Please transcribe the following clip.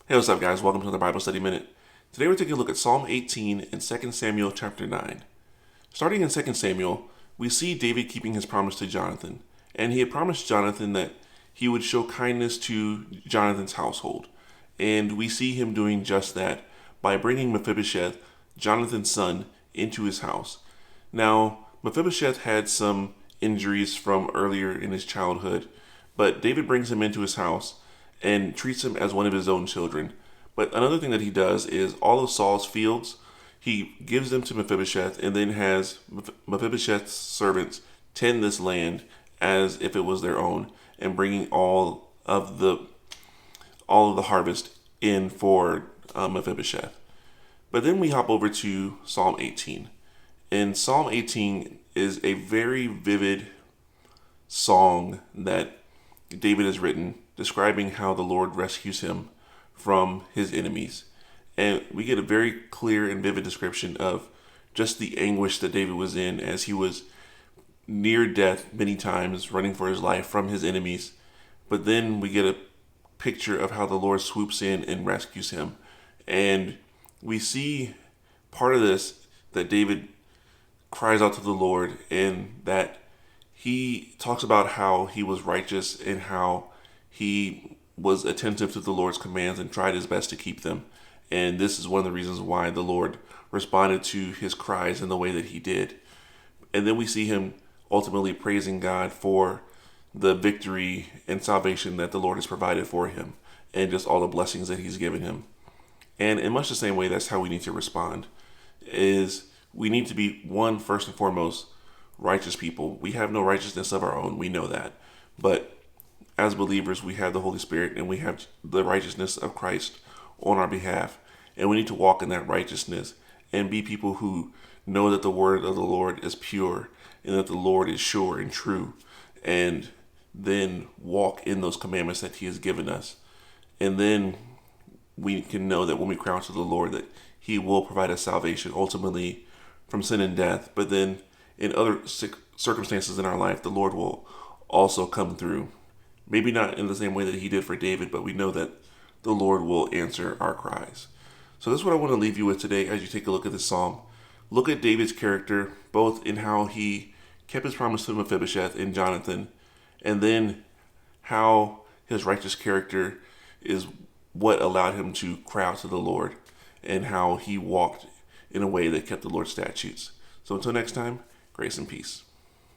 Hey, what's up, guys? Welcome to the Bible Study Minute. Today we're taking a look at Psalm 18 and 2 Samuel chapter 9. Starting in 2 Samuel, we see David keeping his promise to Jonathan, and he had promised Jonathan that he would show kindness to Jonathan's household. And we see him doing just that by bringing Mephibosheth, Jonathan's son, into his house. Now, Mephibosheth had some injuries from earlier in his childhood, but David brings him into his house and treats him as one of his own children. But another thing that he does is all of Saul's fields, he gives them to Mephibosheth and then has Mephibosheth's servants tend this land as if it was their own, and bringing all of the harvest in for Mephibosheth. But then we hop over to Psalm 18. And Psalm 18 is a very vivid song that David has written describing how the Lord rescues him from his enemies. And we get a very clear and vivid description of just the anguish that David was in as he was near death many times, running for his life from his enemies. But then we get a picture of how the Lord swoops in and rescues him. And we see part of this that David cries out to the Lord, and that he talks about how he was righteous and how he was attentive to the Lord's commands and tried his best to keep them. And this is one of the reasons why the Lord responded to his cries in the way that he did. And then we see him ultimately praising God for the victory and salvation that the Lord has provided for him, and just all the blessings that he's given him. And in much the same way, that's how we need to respond, is we need to be, one, first and foremost, righteous people. We have no righteousness of our own. We know that. But as believers, we have the Holy Spirit and we have the righteousness of Christ on our behalf. And we need to walk in that righteousness and be people who know that the word of the Lord is pure and that the Lord is sure and true. And then walk in those commandments that he has given us. And then we can know that when we cry out to the Lord, that he will provide us salvation ultimately from sin and death. But then in other circumstances in our life, the Lord will also come through. Maybe not in the same way that he did for David, but we know that the Lord will answer our cries. So that's what I want to leave you with today as you take a look at this psalm. Look at David's character, both in how he kept his promise to Mephibosheth and Jonathan, and then how his righteous character is what allowed him to cry out to the Lord, and how he walked in a way that kept the Lord's statutes. So until next time, grace and peace.